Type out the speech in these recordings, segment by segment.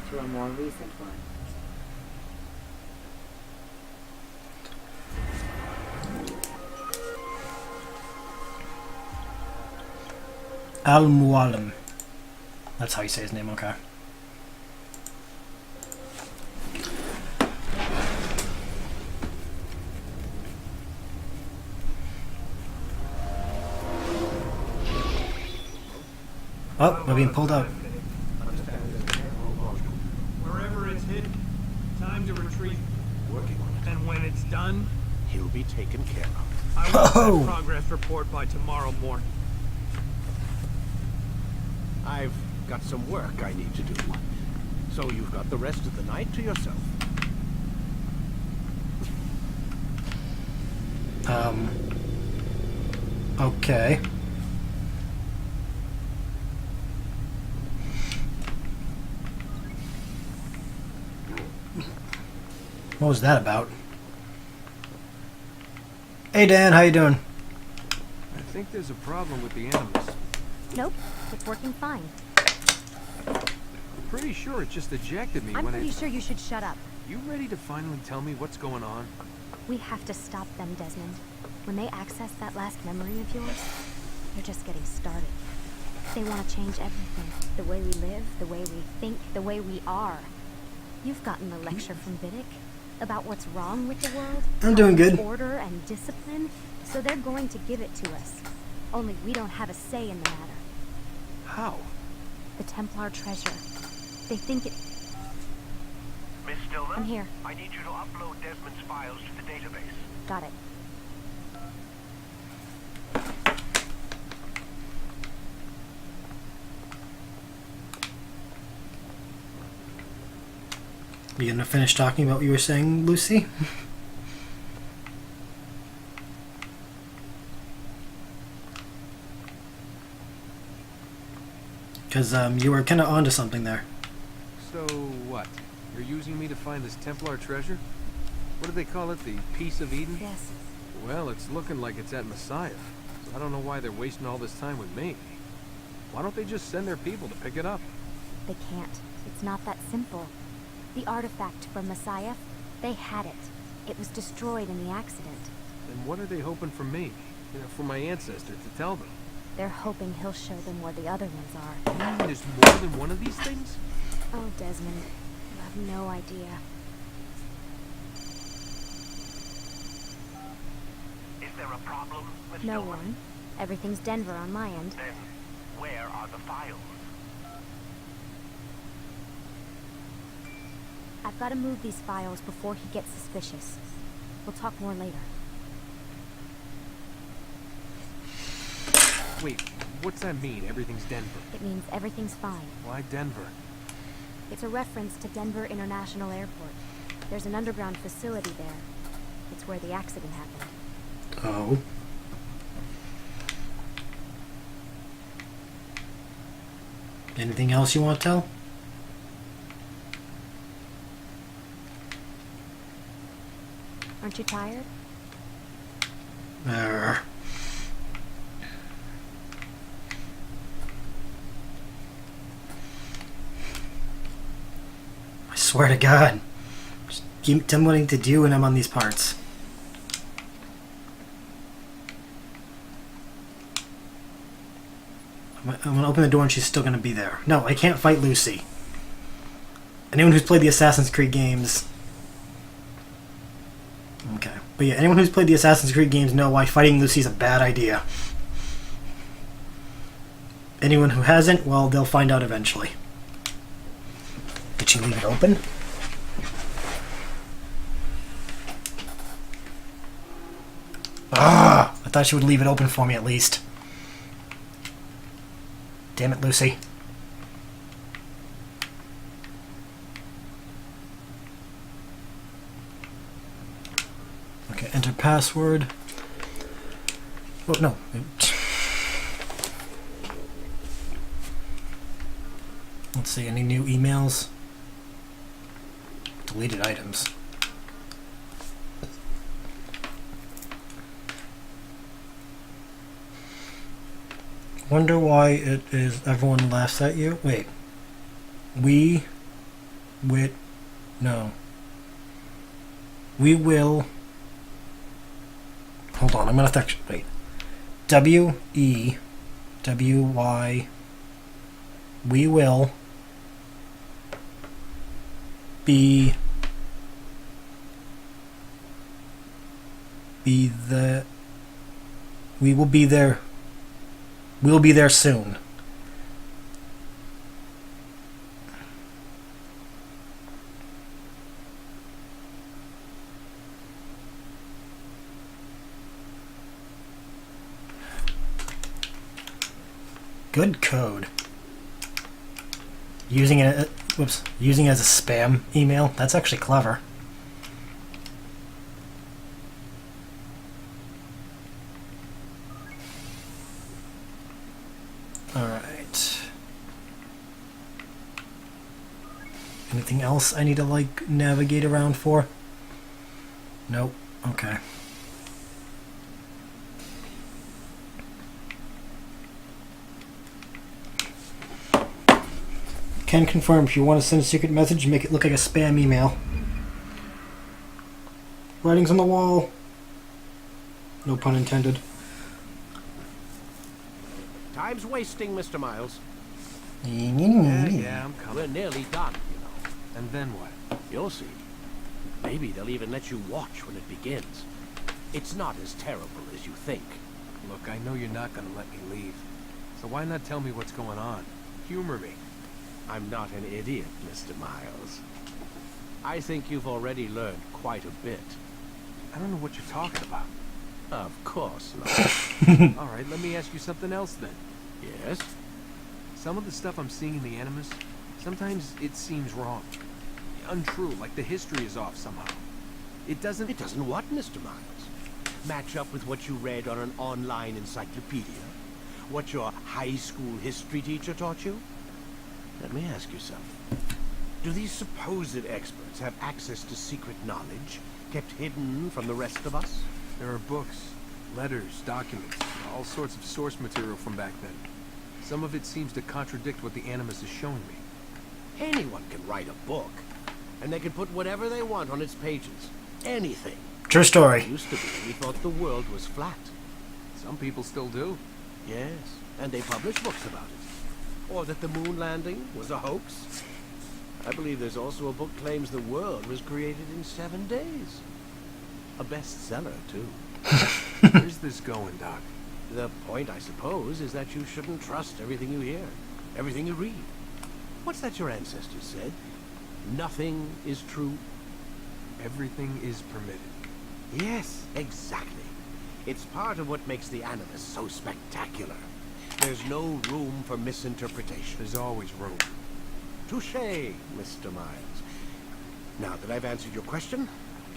to a more recent one. Al-Mualim. That's how you say his name, okay. Oh, we're being pulled out. Wherever it's hidden, time to retrieve. Working on it. And when it's done, He'll be taken care of. I want Oh. that progress report by tomorrow morning. I've got some work I need to do. So you've got the rest of the night to yourself. Okay. What was that about? Hey Dan, how you doing? I think there's a problem with the animals. Nope, it's working fine. I'm pretty sure it just ejected me I'm when pretty sure you should shut up. You ready to finally tell me what's going on? We have to stop them, Desmond. When they access that last memory of yours, they're just getting started. They want to change everything. The way we live, the way we think, the way we are. You've gotten the lecture from Vidic about what's wrong with the world. I'm doing good. Order and discipline, so they're going to give it to us. Only we don't have a say in the matter. How? The Templar treasure. They think it... Miss Stillman? I'm here. I need you to upload Desmond's files to the database. Got it. You gonna finish talking about what you were saying, Lucy? Because you were kind of onto something there. So what? You're using me to find this Templar treasure? What do they call it? The Piece of Eden? Yes. Well, it's looking like it's at Messiah. So I don't know why they're wasting all this time with me. Why don't they just send their people to pick it up? They can't. It's not that simple. The artifact from Messiah, they had it. It was destroyed in the accident. Then what are they hoping from me? You know, for my ancestor to tell them? They're hoping he'll show them where the other ones are. You mean there's more than one of these things? Oh, Desmond, you have no idea. Is there a problem, Miss No Stillman? one. Everything's Denver on my end. Then where are the files? I've got to move these files before he gets suspicious. We'll talk more later. Wait, what's that mean, everything's Denver? It means everything's fine. Why Denver? It's a reference to Denver International Airport. There's an underground facility there. It's where the accident happened. Oh. Anything else you want to tell? Aren't you tired? Err. I swear to God. Just keep telling me what to do when I'm on these parts. I'm gonna open the door and she's still gonna be there. No, I can't fight Lucy. Anyone who's played the Assassin's Creed games... Okay. But yeah, anyone who's played the Assassin's Creed games know why fighting Lucy's a bad idea. Anyone who hasn't, well, they'll find out eventually. Did she leave it open? Ah! I thought she would leave it open for me at least. Damn it, Lucy. Okay, enter password. Oh, no. Let's see, any new emails? Deleted items. Wonder why it is everyone laughs at you? Wait. We No. We will... Hold on, I'm gonna wait. W-E-W-Y. We will be the... We will be there. We'll be there soon. Good code. Using it, using it as a spam email. That's actually clever. All right. Anything else I need to like navigate around for? Nope. Okay. Can confirm if you want to send a secret message, make it look like a spam email. Writings on the wall. No pun intended. Time's wasting, Mr. Miles. Yeah, I'm coming. We're nearly done, you know. And then what? You'll see. Maybe they'll even let you watch when it begins. It's not as terrible as you think. Look, I know you're not gonna let me leave. So why not tell me what's going on? Humor me. I'm not an idiot, Mr. Miles. I think you've already learned quite a bit. I don't know what you're talking about. Of course not. All right, let me ask you something else then. Yes? Some of the stuff I'm seeing in the Animus, sometimes it seems wrong. Untrue, like the history is off somehow. It doesn't... It doesn't what, Mr. Miles? Match up with what you read on an online encyclopedia? What your high school history teacher taught you? Let me ask you something. Do these supposed experts have access to secret knowledge kept hidden from the rest of us? There are books, letters, documents, all sorts of source material from back then. Some of it seems to contradict what the Animus is showing me. Anyone can write a book, and they can put whatever they want on its pages. Anything. True story. It used to be we thought the world was flat. Some people still do. Yes, and they publish books about it. Or that the moon landing was a hoax. I believe there's also a book claims the world was created in 7 days. A bestseller, too. Where's this going, Doc? The point, I suppose, is that you shouldn't trust everything you hear, everything you read. What's that your ancestors said? Nothing is true. Everything is permitted. Yes, exactly. It's part of what makes the Animus so spectacular. There's no room for misinterpretation. There's always room. Touché, Mr. Miles. Now that I've answered your question,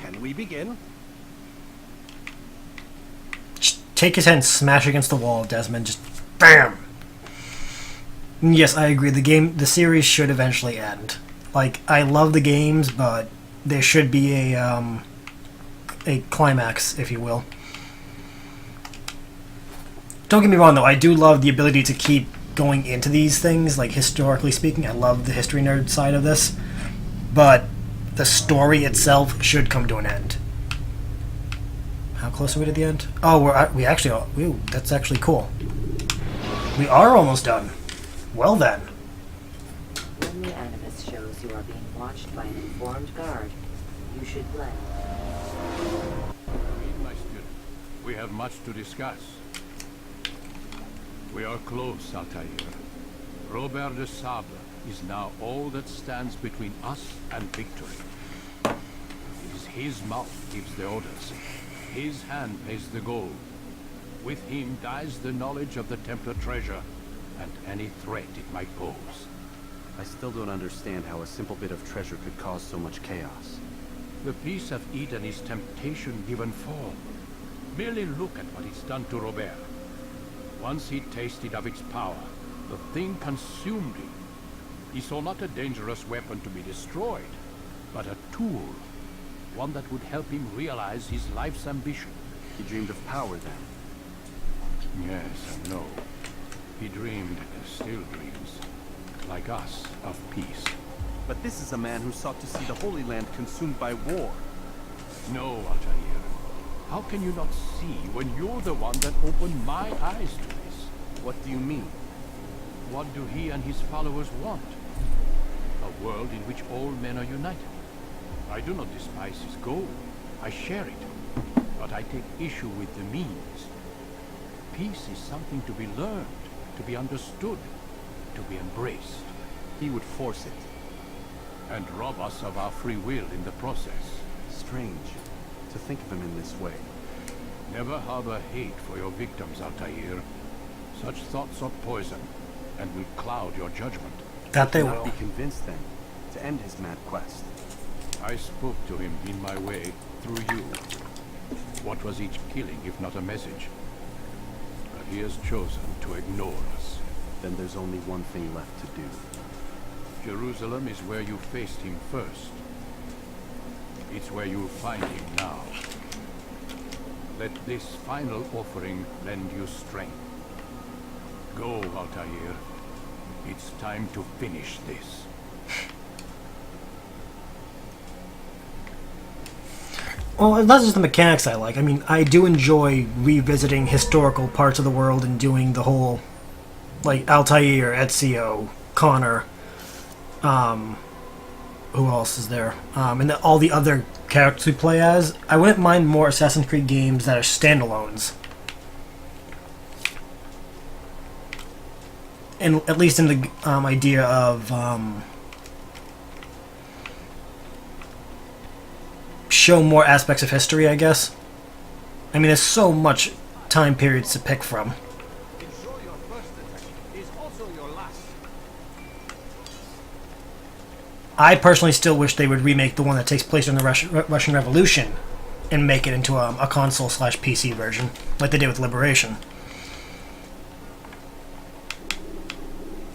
can we begin? Just take his hand, smash against the wall, Desmond. Just BAM! Yes, I agree. The series should eventually end. Like, I love the games, but there should be a climax, if you will. Don't get me wrong, though. I do love the ability to keep going into these things, like, historically speaking. I love the history nerd side of this. But the story itself should come to an end. How close are we to the end? Oh, we actually are. Ooh, that's actually cool. We are almost done. Well, then. When the Animus shows you are being watched by an informed guard, you should blend. Read, my student. We have much to discuss. We are close, Altair. Robert de Sable is now all that stands between us and victory. It is his mouth gives the orders. His hand pays the gold. With him dies the knowledge of the Templar treasure and any threat it might pose. I still don't understand how a simple bit of treasure could cause so much chaos. The peace of Eden is temptation given form. Merely look at what it's done to Robert. Once he tasted of its power, the thing consumed him. He saw not a dangerous weapon to be destroyed, but a tool. One that would help him realize his life's ambition. He dreamed of power then. Yes and no. He dreamed, still dreams, like us, of peace. But this is a man who sought to see the Holy Land consumed by war. No, Altair. How can you not see when you're the one that opened my eyes to this? What do you mean? What do he and his followers want? A world in which all men are united. I do not despise his goal. I share it. But I take issue with the means. Peace is something to be learned, to be understood, to be embraced. He would force it. And rob us of our free will in the process. Strange to think of him in this way. Never harbor hate for your victims, Altair. Such thoughts are poison, and will cloud your judgment. That they Not will. be convinced then to end his mad quest. I spoke to him in my way, through you. What was each killing if not a message? But he has chosen to ignore us. Then there's only one thing left to do. Jerusalem is where you faced him first. It's where you'll find him now. Let this final offering lend you strength. Go, Altair. It's time to finish this. Well, it's not just the mechanics I like. I mean, I do enjoy revisiting historical parts of the world and doing the whole, like, Altair, Ezio, Connor, who else is there? And all the other characters we play as. I wouldn't mind more Assassin's Creed games that are standalones. And at least in the idea of show more aspects of history, I guess. I mean, there's so much time periods to pick from. Ensure your first attack is also your last. I personally still wish they would remake the one that takes place during the Russian Revolution and make it into a console/PC version, like they did with Liberation.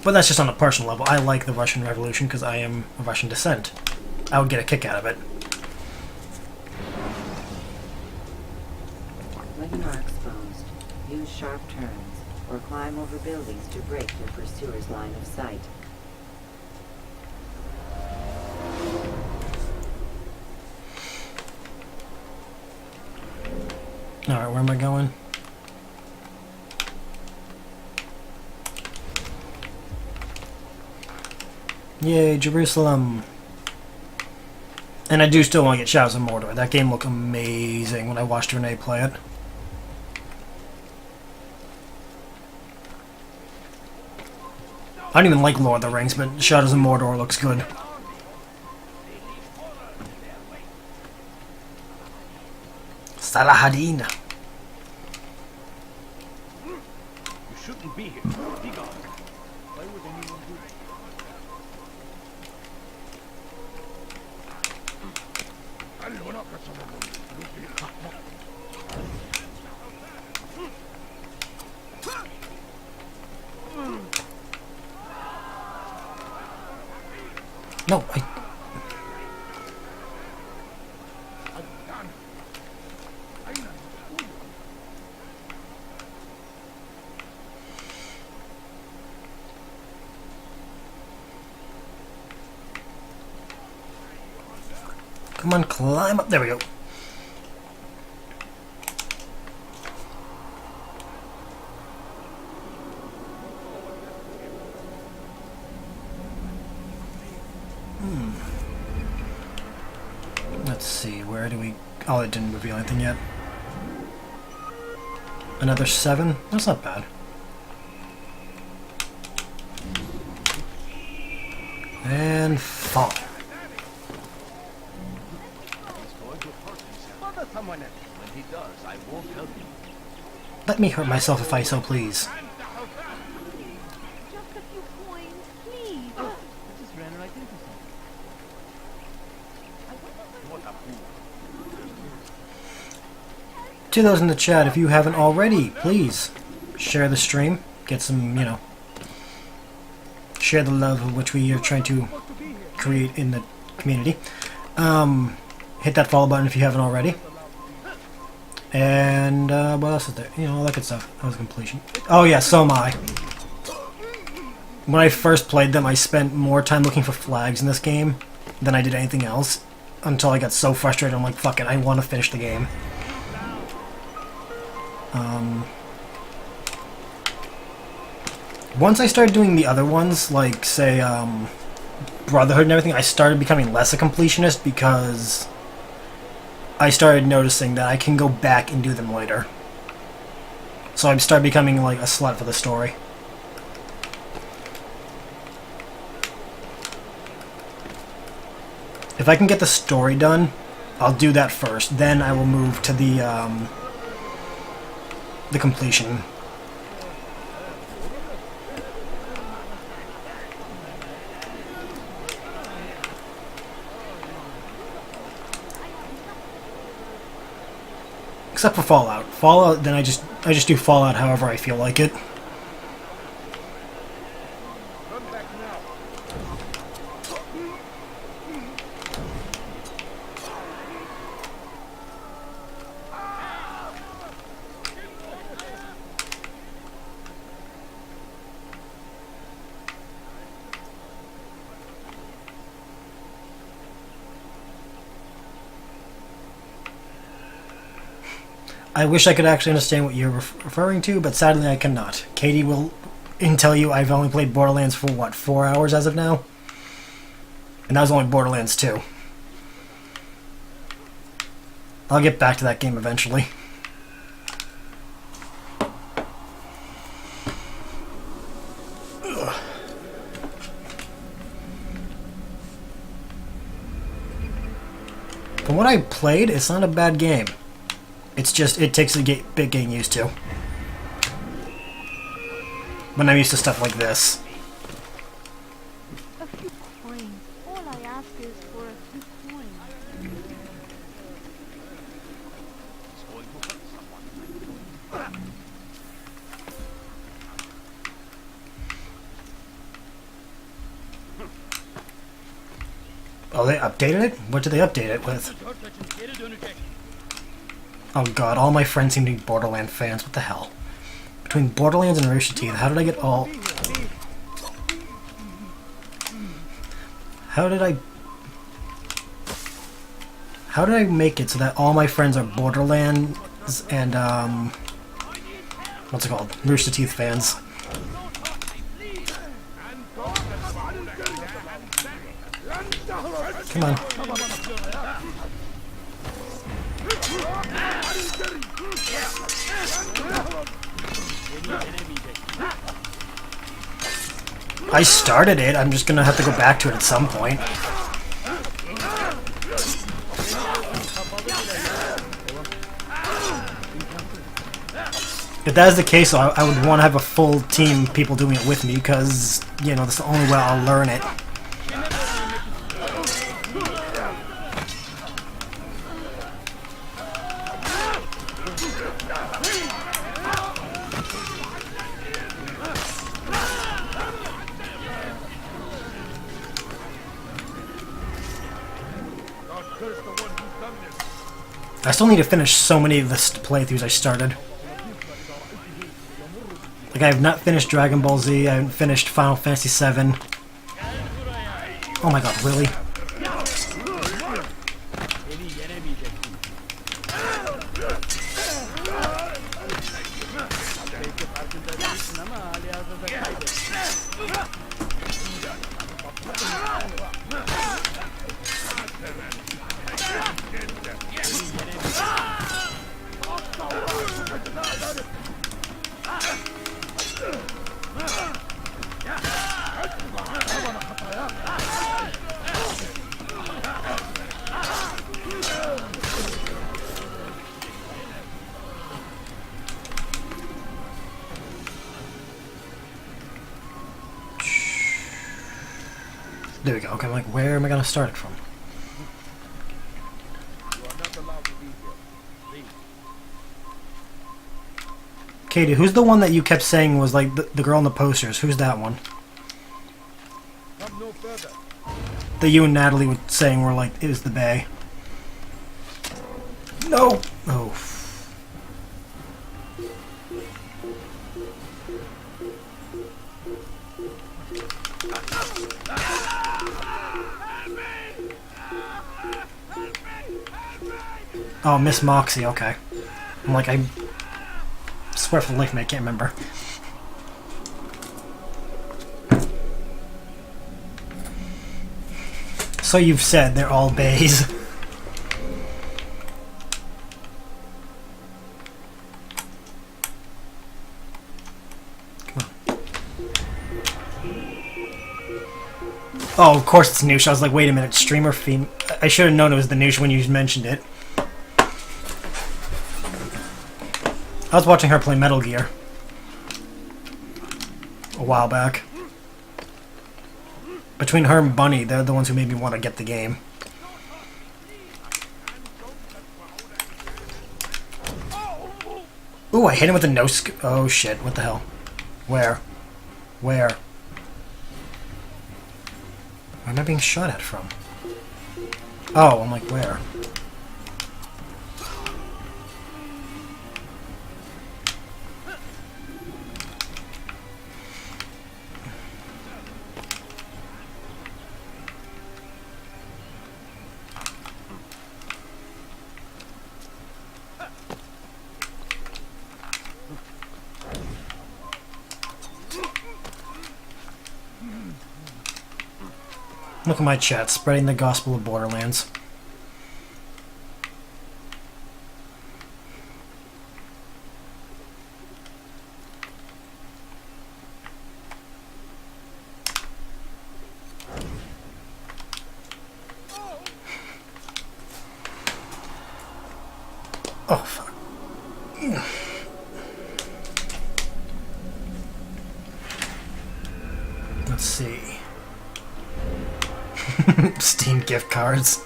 But that's just on a personal level. I like the Russian Revolution because I am of Russian descent. I would get a kick out of it. When you are exposed, use sharp turns or climb over buildings to break your pursuer's line of sight. Alright, where am I going? Yay, Jerusalem! And I do still want to get Shadows of Mordor. That game looked amazing when I watched Renee play it. I don't even like Lord of the Rings, but Shadows of Mordor looks good. Salahadin. You shouldn't be here. Be gone. Why would anyone do that? No, come on, climb up. There we go. Let's see, where do we... Oh, it didn't reveal anything yet. Another 7? That's not bad. And fall. Bother someone else. When he does, I won't help him. Let me hurt myself if I so please. Just a few coins, please. I just ran right into something. What a fool. To those in the chat, if you haven't already, please share the stream. Get some, you know, share the love of which we are trying to create in the community. Hit that follow button if you haven't already. And what else is there? You know, all that good stuff. That was completion. Oh yeah, so am I. when I first played them, I spent more time looking for flags in this game than I did anything else, until I got so frustrated, I'm like, fuck it, I want to finish the game. Once I started doing the other ones, like, say, Brotherhood and everything, I started becoming less a completionist because I started noticing that I can go back and do them later. So I started becoming, like, a slut for the story. If I can get the story done, I'll do that first. Then I will move to the completion. Except for Fallout. Fallout, then I just do Fallout however I feel like it. I wish I could actually understand what you're referring to, but sadly I cannot. Katie will tell you I've only played Borderlands for, what, 4 hours as of now? And that was only Borderlands 2. I'll get back to that game eventually. Ugh. From what I played, it's not a bad game. It's just, it takes a bit getting used to. When I'm used to stuff like this. A few coins. All I ask is for a few coins. Oh, they updated it? What did they update it with? Oh god, all my friends seem to be Borderlands fans. What the hell? Between Borderlands and Rooster Teeth, how did I get all... How did I make it so that all my friends are Borderlands and, what's it called? Rooster Teeth fans. Come on. I started it, I'm just gonna have to go back to it at some point. If that is the case, I would want to have a full team of people doing it with me, because, you know, that's the only way I'll learn it. I still need to finish so many of the playthroughs I started. Like, I have not finished Dragon Ball Z, I haven't finished Final Fantasy VII. Oh my god, really? There we go. Okay, I'm like, where am I gonna start it from? Katie, who's the one that you kept saying was like the girl in the posters? Who's that one? That you and Natalie were saying were like, it was the Bay. No! Oh. Oh, Miss Moxie, okay. I'm like, I swear for the life of me, I can't remember. So you've said they're all bays. Oh, of course it's Noosh. I was like, wait a minute, streamer theme. I should have known it was the Noosh when you mentioned it. I was watching her play Metal Gear a while back. Between her and Bunny, they're the ones who made me want to get the game. Ooh, I hit him with a oh shit, what the hell? Where? Where? Where am I being shot at from? Oh, I'm like, where? Look at my chat, spreading the gospel of Borderlands. Oh, fuck. Let's see. Steam gift cards.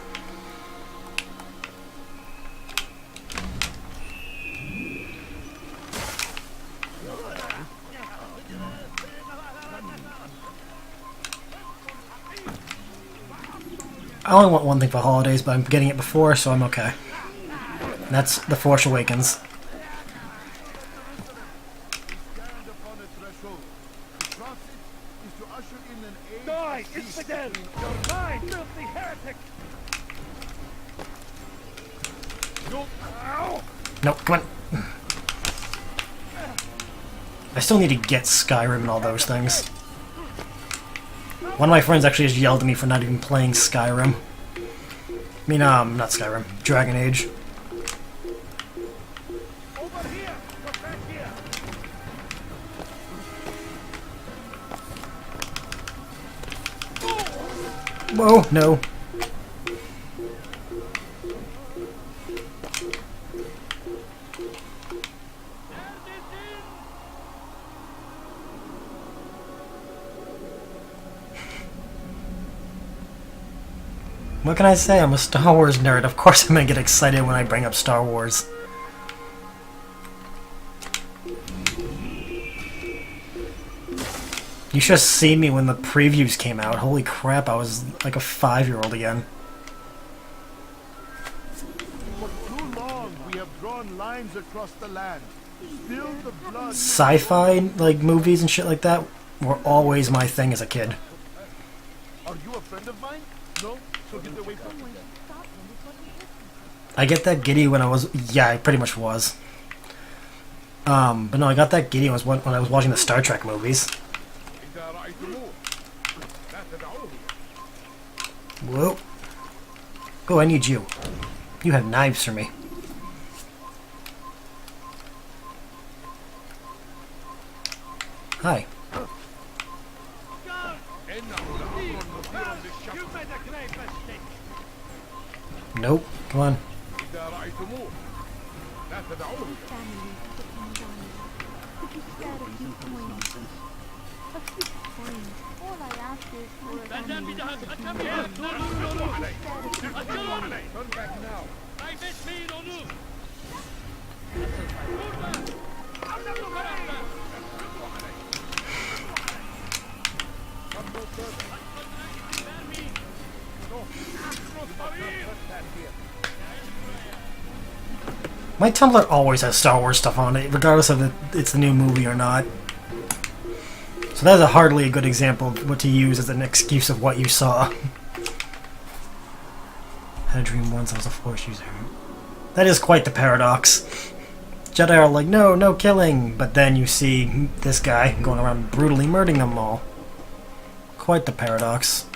I only want one thing for holidays, but I'm getting it before, so I'm okay. And that's The Force Awakens. Die, infidel! You're mine, filthy heretic! Nope, come on. I still need to get Skyrim and all those things. One of my friends actually just yelled at me for not even playing Skyrim. I mean, not Skyrim. Dragon Age. Over here! Go back here! Whoa, no. What can I say? I'm a Star Wars nerd. Of course I'm gonna get excited when I bring up Star Wars. You should have seen me when the previews came out. Holy crap, I was like a 5-year-old again. For too long we have drawn lines across the land. Still the blood... Sci-fi, like, movies and shit like that were always my thing as a kid. Are you a friend of mine? No? So get away from me. I get that giddy when I was... Yeah, I pretty much was. But no, I got that giddy when I was watching the Star Trek movies. Whoa. Oh, I need you. You have knives for me. Hi. Nope. Come on. My Tumblr always has Star Wars stuff on it, regardless of if it's the new movie or not. So that's hardly a good example of what to use as an excuse of what you saw. I had a dream once I was a Force user. That is quite the paradox. Jedi are like, no, no killing, but then you see this guy going around brutally murdering them all. Quite the paradox.